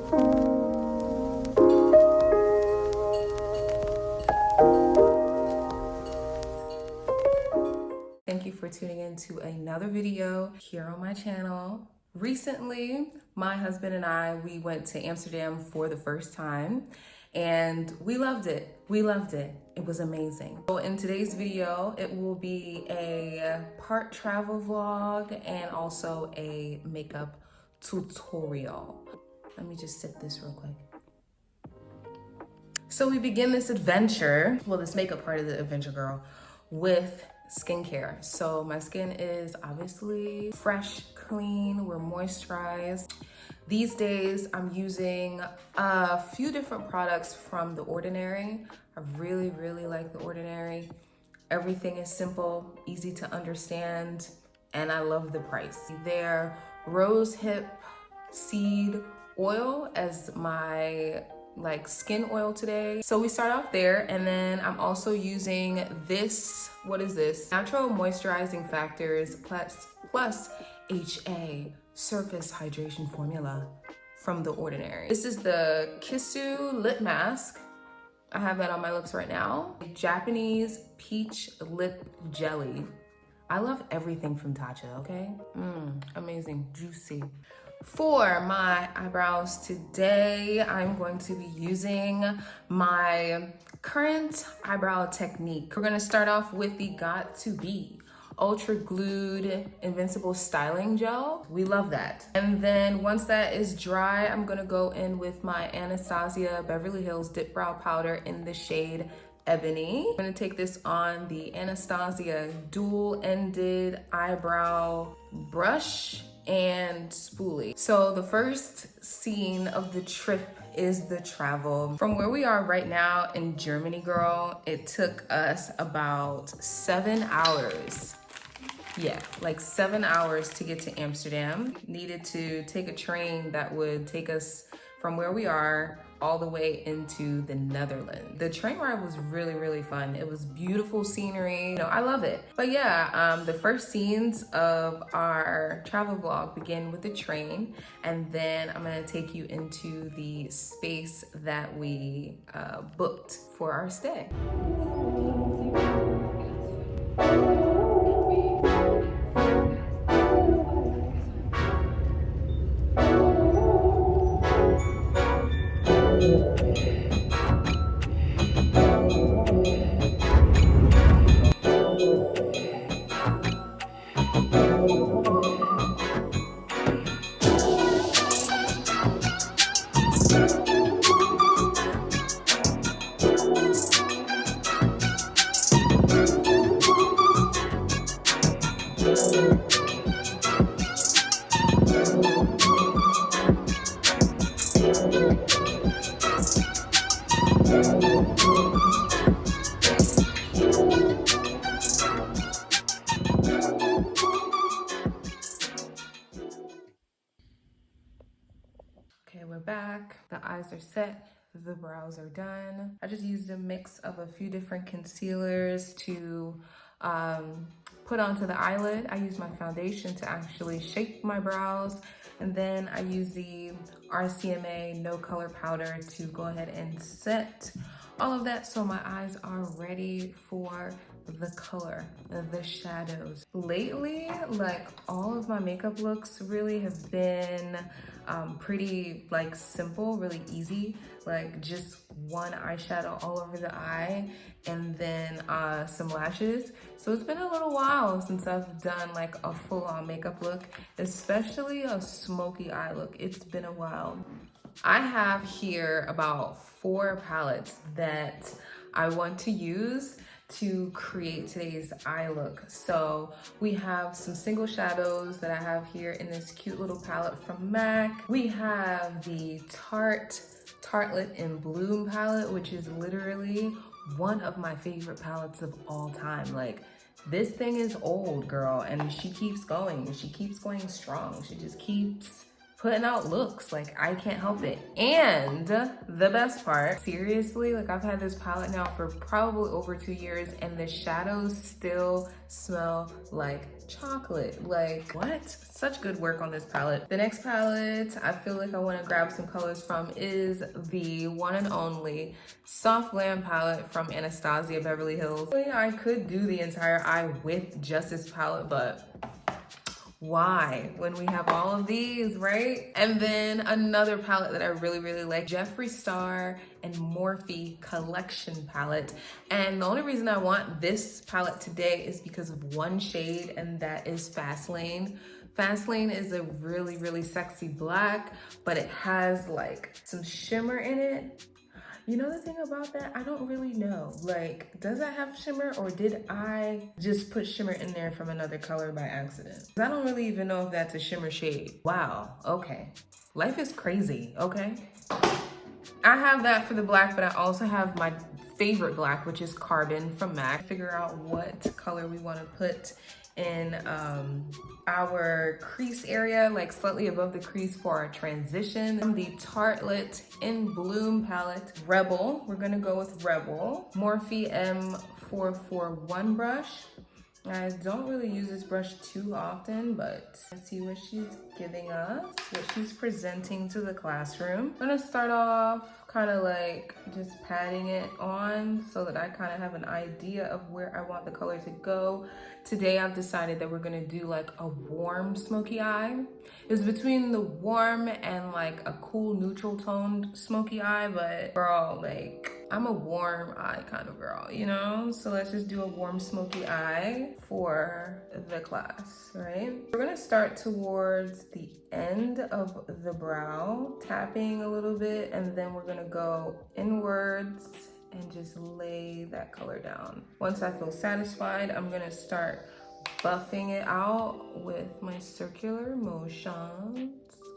Thank you for tuning in to another video here on my channel. Recently, my husband and we went to Amsterdam for the first time and we loved it. We loved it. It was amazing. So in today's video, it will be a part travel vlog and also a makeup tutorial. Let me just sip this real quick. So we begin this adventure, well, this makeup part of the adventure, girl, with skincare. So my skin is obviously fresh, clean, we're moisturized. These days I'm using a few different products from The Ordinary. I really like The Ordinary. Everything is simple, easy to understand, and I love the price. Their rose hip seed oil as my skin oil today. So we start off there, and then I'm also using this, what is this? Natural Moisturizing Factors plus HA Surface Hydration Formula from The Ordinary. This is the Kissu Lip Mask. I have that on my lips right now. Japanese Peach Lip Jelly. I love everything from Tarte, okay? Amazing, juicy. For my eyebrows today, I'm going to be using my current eyebrow technique. We're gonna start off with the Got To Be Ultra Glued Invincible Styling Gel. We love that. And then once that is dry, I'm gonna go in with my Anastasia Beverly Hills Dip Brow Powder in the shade Ebony. I'm gonna take this on the Anastasia dual-ended eyebrow brush and spoolie. So the first scene of the trip is the travel. From where we are right now in Germany, girl, it took us about 7 hours. Yeah, like 7 hours to get to Amsterdam. Needed to take a train that would take us from where we are all the way into the Netherlands. The train ride was really fun. It was beautiful scenery. You know, I love it. But yeah, the first scenes of our travel vlog begin with the train, and then I'm gonna take you into the space that we booked for our stay. Okay, we're back. The eyes are set. The brows are done. I just used a mix of a few different concealers to put onto the eyelid. I use my foundation to actually shape my brows. And then I use the RCMA No Color Powder to go ahead and set all of that so my eyes are ready for the color, the shadows. Lately, like all of my makeup looks really have been pretty simple, really easy, like just one eyeshadow all over the eye and then some lashes. So it's been a little while since I've done like a full-on makeup look, especially a smoky eye look. It's been a while. I have here about 4 palettes that I want to use to create today's eye look. So we have some single shadows that I have here in this cute little palette from MAC. We have the Tarte Tartlet in Bloom palette, which is literally one of my favorite palettes of all time. Like, this thing is old, girl, and she keeps going. She keeps going strong. She just keeps putting out looks. Like, I can't help it. And the best part, seriously, like I've had this palette now for probably over 2 years and the shadows still smell like chocolate. Like, what? Such good work on this palette. The next palette I feel like I want to grab some colors from is the one and only Soft Glam palette from Anastasia Beverly Hills. I could do the entire eye with just this palette, but why when we have all of these, right? And then another palette that I really like, Jeffree Star and Morphe collection palette. And the only reason I want this palette today is because of one shade, and that is Fast Lane. Fast Lane is a really sexy black, but it has like some shimmer in it. You know the thing about that? I don't really know. Like, does that have shimmer, or did I just put shimmer in there from another color by accident? I don't really even know if that's a shimmer shade. Wow, okay. Life is crazy, okay? I have that for the black, but I also have my favorite black, which is Carbon from MAC. Figure out what color we want to put in our crease area, like slightly above the crease for our transition. The Tartlet in Bloom palette, Rebel. We're gonna go with Rebel. Morphe M441 brush. I don't really use this brush too often, but let's see what she's giving us, what she's presenting to the classroom. I'm gonna start off kind of like just patting it on so that I kind of have an idea of where I want the color to go. Today I've decided that we're gonna do like a warm smoky eye. It's between the warm and like a cool neutral toned smoky eye, but girl, like I'm a warm eye kind of girl, you know? So let's just do a warm smoky eye for the class, right? We're gonna start towards the end of the brow, tapping a little bit, and then we're gonna go inwards and just lay that color down. Once I feel satisfied, I'm gonna start buffing it out with my circular motions.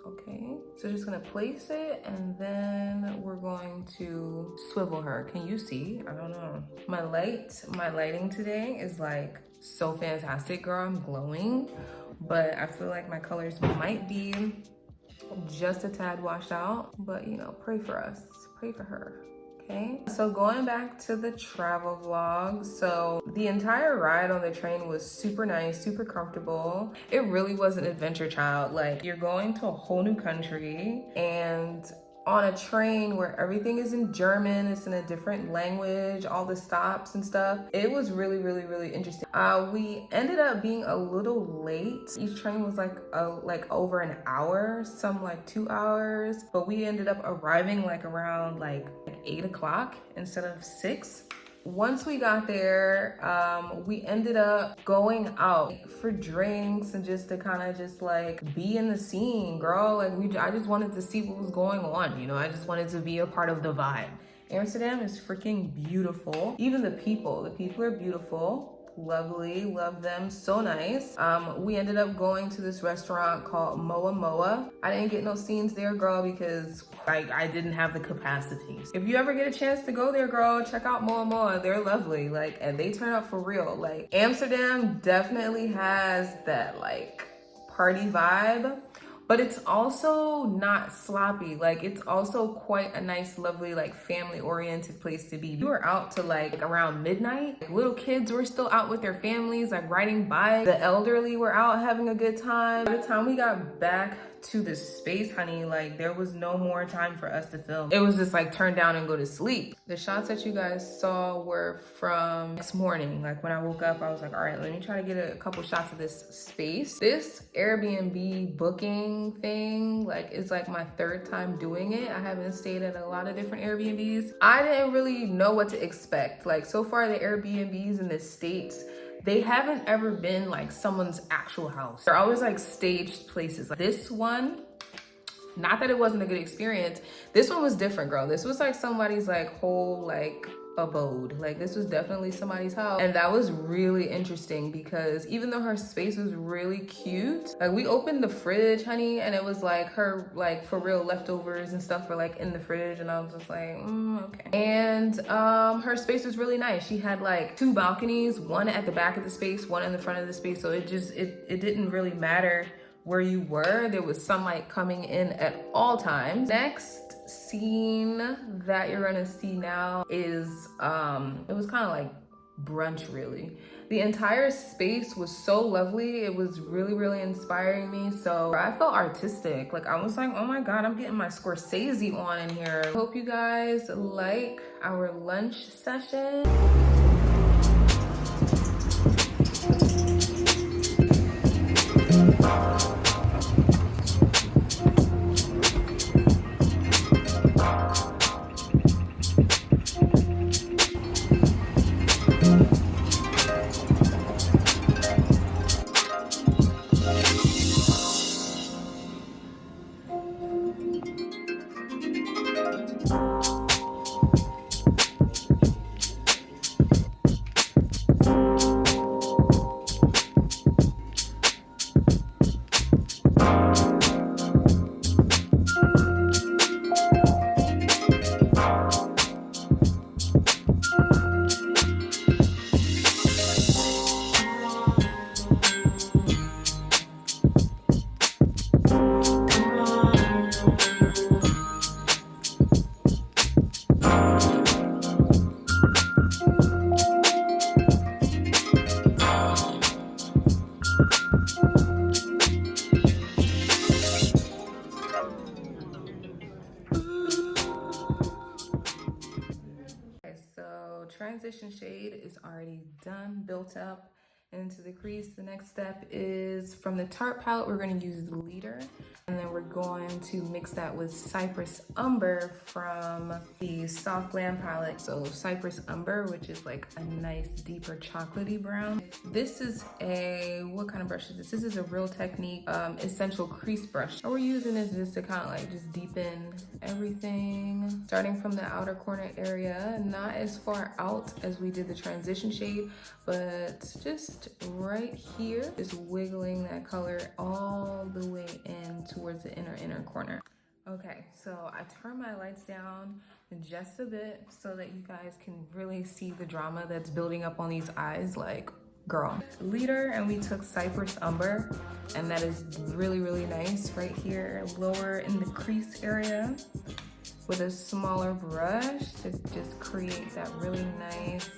Okay, so just gonna place it, and then we're going to swivel her. Can you see? I don't know. My lighting today is like so fantastic, girl. I'm glowing, but I feel like my colors might be just a tad washed out, but you know, pray for us, pray for her. Okay, so going back to the travel vlog, so the entire ride on the train was super nice, super comfortable. It really was an adventure, child. Like, you're going to a whole new country and on a train where everything is in German, it's in a different language, all the stops and stuff. It was really interesting. We ended up being a little late. Each train was like over an hour, some like 2 hours, but we ended up arriving like around like 8 o'clock instead of 6. Once we got there, we ended up going out for drinks and just to kind of just like be in the scene, girl. Like I just wanted to see what was going on, you know? I just wanted to be a part of the vibe. Amsterdam is freaking beautiful. Even the people are beautiful. Lovely, love them, so nice. We ended up going to this restaurant called Moa Moa. I didn't get no scenes there, girl, because I didn't have the capacity. If you ever get a chance to go there, girl, check out Moa Moa. They're lovely, like, and they turn up for real. Like, Amsterdam definitely has that like party vibe, but it's also not sloppy. Like, it's also quite a nice, lovely, like family-oriented place to be. We were out to like around midnight. Like, little kids were still out with their families, like riding bikes. The elderly were out having a good time. By the time we got back to the space, honey, like there was no more time for us to film. It was just like turn down and go to sleep. The shots that you guys saw were from next morning. Like when I woke up, I was like, all right, let me try to get a couple shots of this space. This Airbnb booking thing, like it's like my 3rd time doing it. I haven't stayed at a lot of different Airbnbs. I didn't really know what to expect. Like, so far the Airbnbs in the States, they haven't ever been like someone's actual house. They're always like staged places. Like this one, not that it wasn't a good experience, this one was different, girl. This was like somebody's like whole like abode. Like, this was definitely somebody's house, and that was really interesting because even though her space was really cute, like we opened the fridge, honey, and it was like her like for real leftovers and stuff were like in the fridge, and I was just like, okay. And her space was really nice. She had like 2 balconies, one at the back of the space, one in the front of the space, so it didn't really matter where you were, there was sunlight coming in at all times. Next scene that you're gonna see now is, it was kind of like brunch really. The entire space was so lovely. It was really, really inspiring me. So I felt artistic. Like I was like, oh my God, I'm getting my Scorsese on in here. Hope you guys like our lunch session. Transition shade is already done, built up into the crease. The next step is from the Tarte palette, we're going to use the leader, and then we're going to mix that with Cypress Umber from the Soft Glam palette. So Cypress Umber, which is like a nice deeper chocolatey brown. This is a, what kind of brush is this? This is a Real Technique essential crease brush. And we're using this just to kind of like just deepen everything, starting from the outer corner area, not as far out as we did the transition shade, but just right here, just wiggling that color all the way in towards the inner corner. Okay, so I turned my lights down just a bit so that you guys can really see the drama that's building up on these eyes. Like, girl. Leader, and we took Cypress Umber, and that is really, really nice right here, lower in the crease area, with a smaller brush to just create that really nice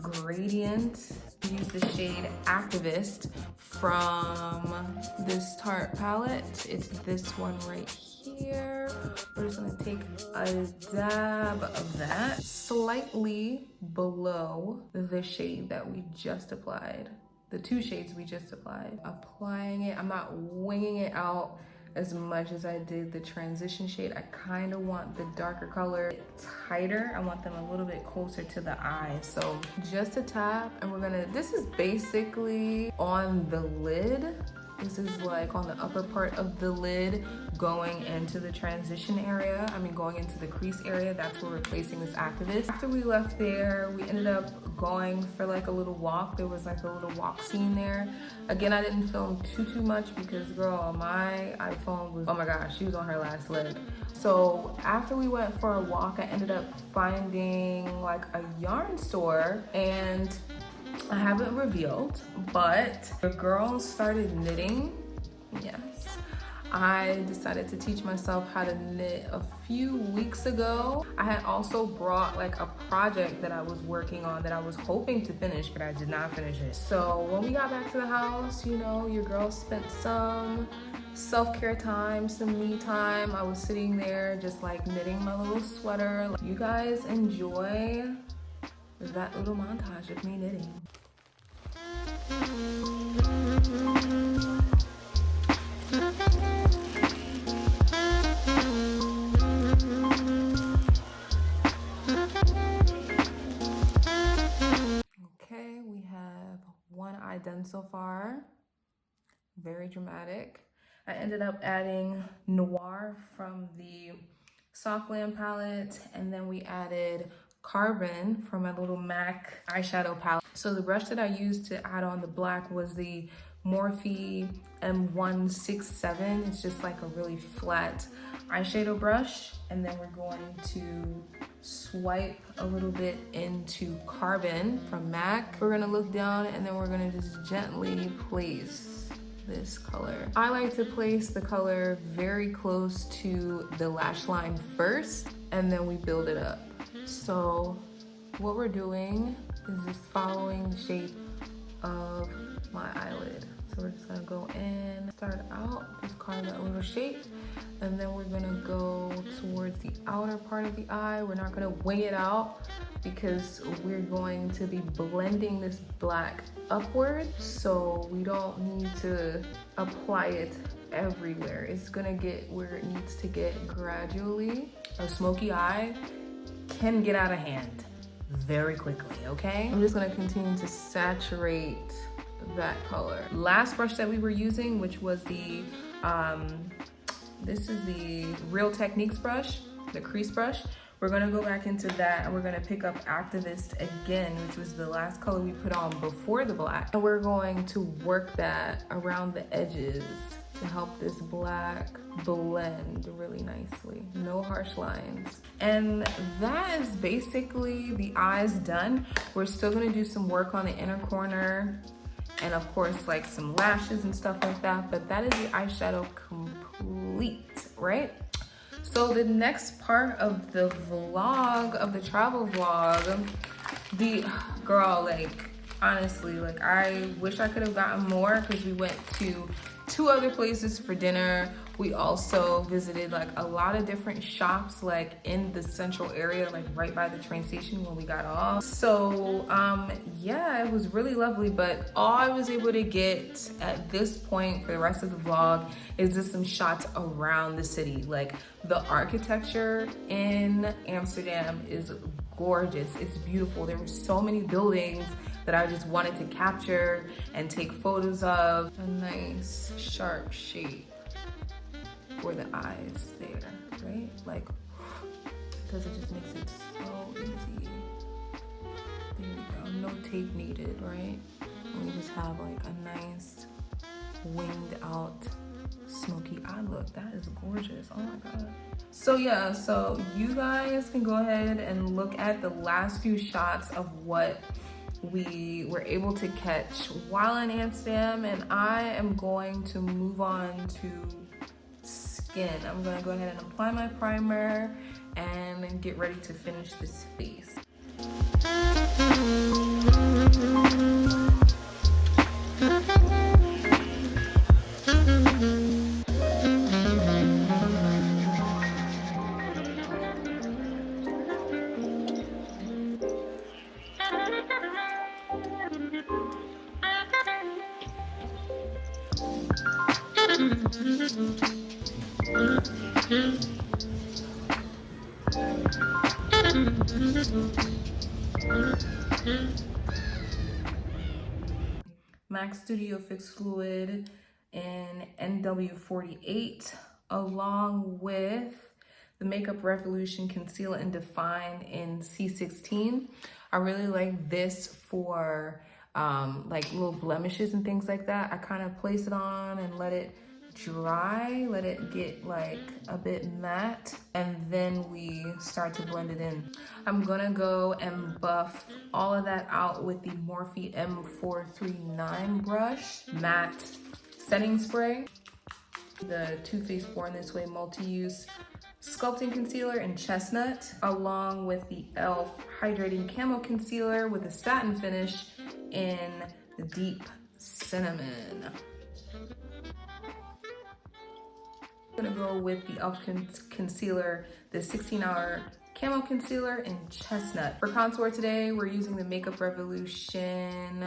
gradient. Use the shade Activist from this Tarte palette. It's this one right here. We're just gonna take a dab of that slightly below the shade that we just applied. The two shades we just applied. Applying it, I'm not winging it out as much as I did the transition shade. I kind of want the darker color tighter. I want them a little bit closer to the eye. So just a tap, and we're gonna, this is basically on the lid. This is like on the upper part of the lid going into the transition area. I mean, going into the crease area. That's where we're placing this Activist. After we left there, we ended up going for like a little walk. There was like a little walk scene there. Again, I didn't film too much because girl, my iPhone was, oh my gosh, she was on her last leg. So after we went for a walk, I ended up finding like a yarn store, and I haven't revealed, but the girl started knitting. Yes. I decided to teach myself how to knit a few weeks ago. I had also brought like a project that I was working on that I was hoping to finish, but I did not finish it. So when we got back to the house, you know, your girl spent some self-care time, some me time. I was sitting there just like knitting my little sweater. You guys enjoy that little montage of me knitting. Okay, we have one eye done so far. Very dramatic. I ended up adding Noir from the Soft Glam palette, and then we added Carbon from my little MAC eyeshadow palette. So the brush that I used to add on the black was the Morphe M167. It's just like a really flat eyeshadow brush. And then we're going to swipe a little bit into Carbon from MAC. We're gonna look down, and then we're gonna just gently place this color. I like to place the color very close to the lash line first, and then we build it up. So what we're doing is just following the shape of my eyelid. So we're just gonna go in, start out, just carve that little shape, and then we're gonna go towards the outer part of the eye. We're not gonna wing it out because we're going to be blending this black upward, so we don't need to apply it everywhere. It's gonna get where it needs to get gradually. A smoky eye can get out of hand very quickly, okay? I'm just gonna continue to saturate that color. Last brush that we were using, which was the, this is the Real Techniques brush, the crease brush. We're gonna go back into that and we're gonna pick up Activist again, which was the last color we put on before the black. And we're going to work that around the edges to help this black blend really nicely. No harsh lines. And that is basically the eyes done. We're still gonna do some work on the inner corner and of course like some lashes and stuff like that, but that is the eyeshadow complete, right? So the next part of the vlog, of the travel vlog, the girl, like honestly, like I wish I could have gotten more because we went to 2 other places for dinner. We also visited like a lot of different shops like in the central area, like right by the train station when we got off. So yeah, it was really lovely, but all I was able to get at this point for the rest of the vlog is just some shots around the city. Like the architecture in Amsterdam is gorgeous, it's beautiful. There were so many buildings that I just wanted to capture and take photos of. A nice sharp shape for the eyes there, right? Like, because it just makes it so easy. There we go, no tape needed, right? And we just have like a nice winged out smoky eye look. That is gorgeous, oh my God. So yeah, so you guys can go ahead and look at the last few shots of what we were able to catch while in Amsterdam, and I am going to move on to skin. I'm gonna go ahead and apply my primer and then get ready to finish this face. MAC Studio Fix Fluid in NW48, along with the Makeup Revolution Conceal and Define in C16. I really like this for like little blemishes and things like that. I kind of place it on and let it dry, let it get like a bit matte, and then we start to blend it in. I'm gonna go and buff all of that out with the Morphe M439 brush, matte setting spray, the Too Faced Born This Way multi-use sculpting concealer in Chestnut, along with the e.l.f. hydrating camo concealer with a satin finish in the deep cinnamon. I'm gonna go with the e.l.f. concealer, the 16-hour camo concealer in Chestnut. For contour today, we're using the Makeup Revolution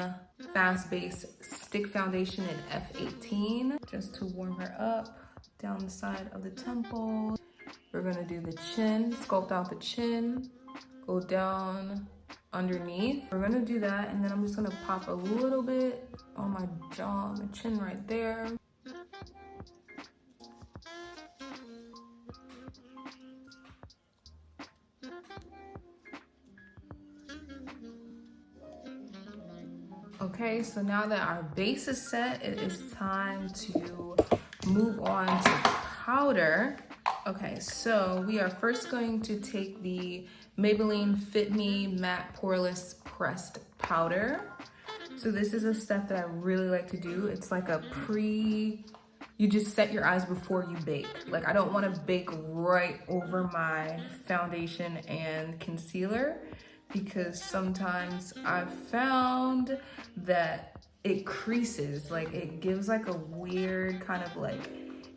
Fast Base Stick Foundation in F18, just to warm her up down the side of the temple. We're gonna do the chin, sculpt out the chin, go down underneath. We're gonna do that, and then I'm just gonna pop a little bit on my jaw, my chin right there. Okay, so now that our base is set, it is time to move on to powder. Okay, so we are first going to take the Maybelline Fit Me Matte Poreless Pressed Powder. So this is a step that I really like to do. It's like a you just set your eyes before you bake. Like I don't want to bake right over my foundation and concealer because sometimes I've found that it creases, like it gives like a weird kind of like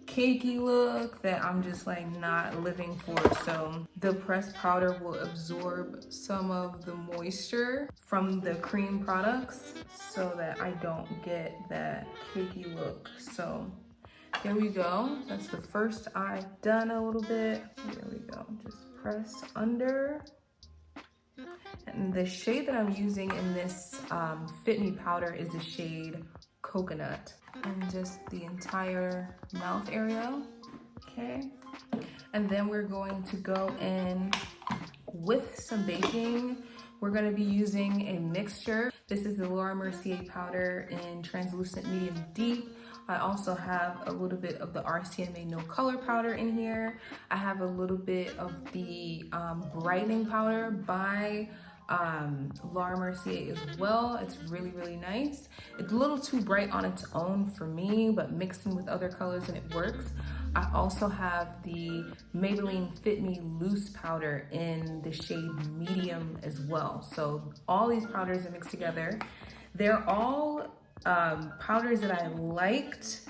cakey look that I'm just like not living for. So the pressed powder will absorb some of the moisture from the cream products so that I don't get that cakey look. So here we go. That's the first eye done a little bit. Here we go. Just press under. And the shade that I'm using in this Fit Me powder is the shade Coconut. And just the entire mouth area, okay? And then we're going to go in with some baking. We're gonna be using a mixture. This is the Laura Mercier powder in translucent medium deep. I also have a little bit of the RCMA No Color Powder in here. I have a little bit of the brightening powder by Laura Mercier as well. It's really, really nice. It's a little too bright on its own for me, but mixed in with other colors and it works. I also have the Maybelline Fit Me Loose powder in the shade medium as well. So all these powders are mixed together. They're all powders that I liked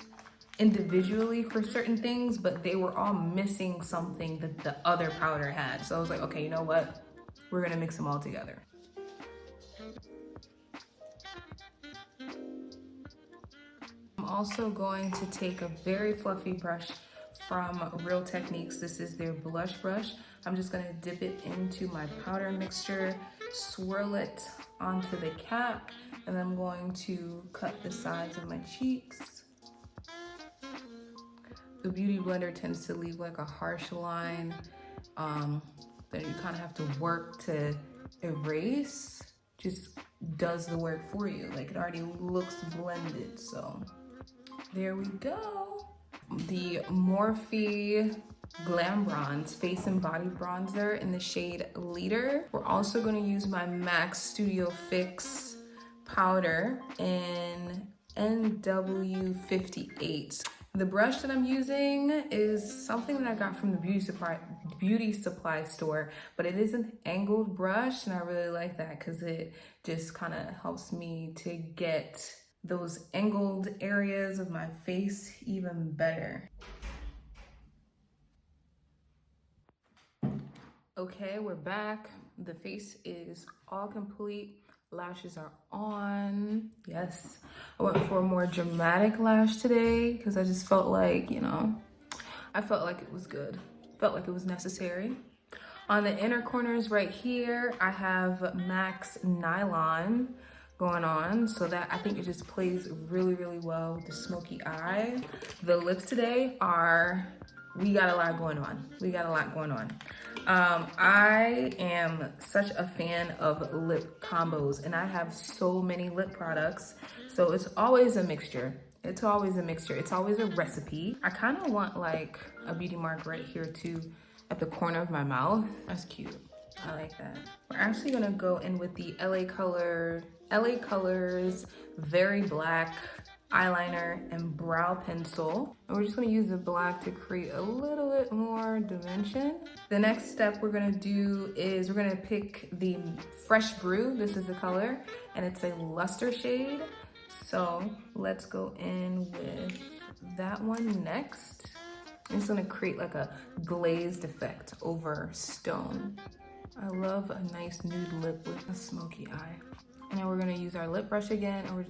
individually for certain things, but they were all missing something that the other powder had. So I was like, okay, you know what? We're gonna mix them all together. I'm also going to take a very fluffy brush from Real Techniques. This is their blush brush. I'm just gonna dip it into my powder mixture, swirl it onto the cap, and I'm going to cut the sides of my cheeks. The Beauty Blender tends to leave like a harsh line that you kind of have to work to erase. Just does the work for you. Like it already looks blended, so there we go. The Morphe Glam Bronze Face and Body Bronzer in the shade Leader. We're also going to use my MAC Studio Fix powder in NW58. The brush that I'm using is something that I got from the beauty supply store, but it is an angled brush and I really like that because it just kind of helps me to get those angled areas of my face even better. Okay, we're back. The face is all complete. Lashes are on. Yes, I went for a more dramatic lash today because I just felt like, I felt like it was good. Felt like it was necessary. On the inner corners right here, I have MAC's Nylon going on, so that I think it just plays really, really well with the Smokey Eye. The lips today we got a lot going on. I am such a fan of lip combos and I have so many lip products. So it's always a mixture. It's always a recipe. I kind of want like a beauty mark right here too at the corner of my mouth. That's cute. I like that. We're actually gonna go in with the LA Colors Very Black eyeliner and brow pencil. And we're just gonna use the black to create a little bit more dimension. The next step we're gonna do is we're gonna pick the Fresh Brew. This is the color, and it's a luster shade. So let's go in with that one next. I'm just gonna create like a glazed effect over stone. I love a nice nude lip with a smoky eye. And then we're gonna use our lip brush again, and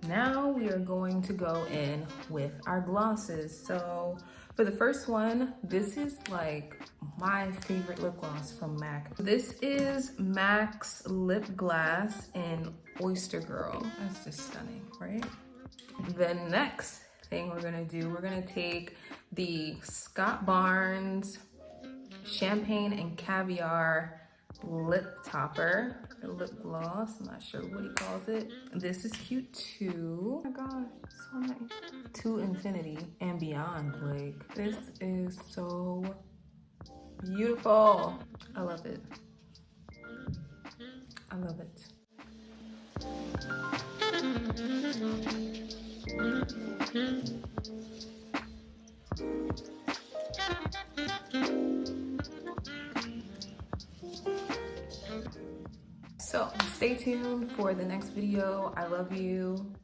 now we are going to go in with our glosses. So for the first one, this is like my favorite lip gloss from MAC. This is MAC's Lip Glass in Oyster Girl. That's just stunning, right? The next thing we're gonna do, we're gonna take the Scott Barnes Champagne and Caviar lip topper, lip gloss. I'm not sure what he calls it. This is cute too. Oh my gosh, so nice. To infinity and beyond. Like, this is so beautiful. I love it. I love it. So stay tuned for the next video. I love you.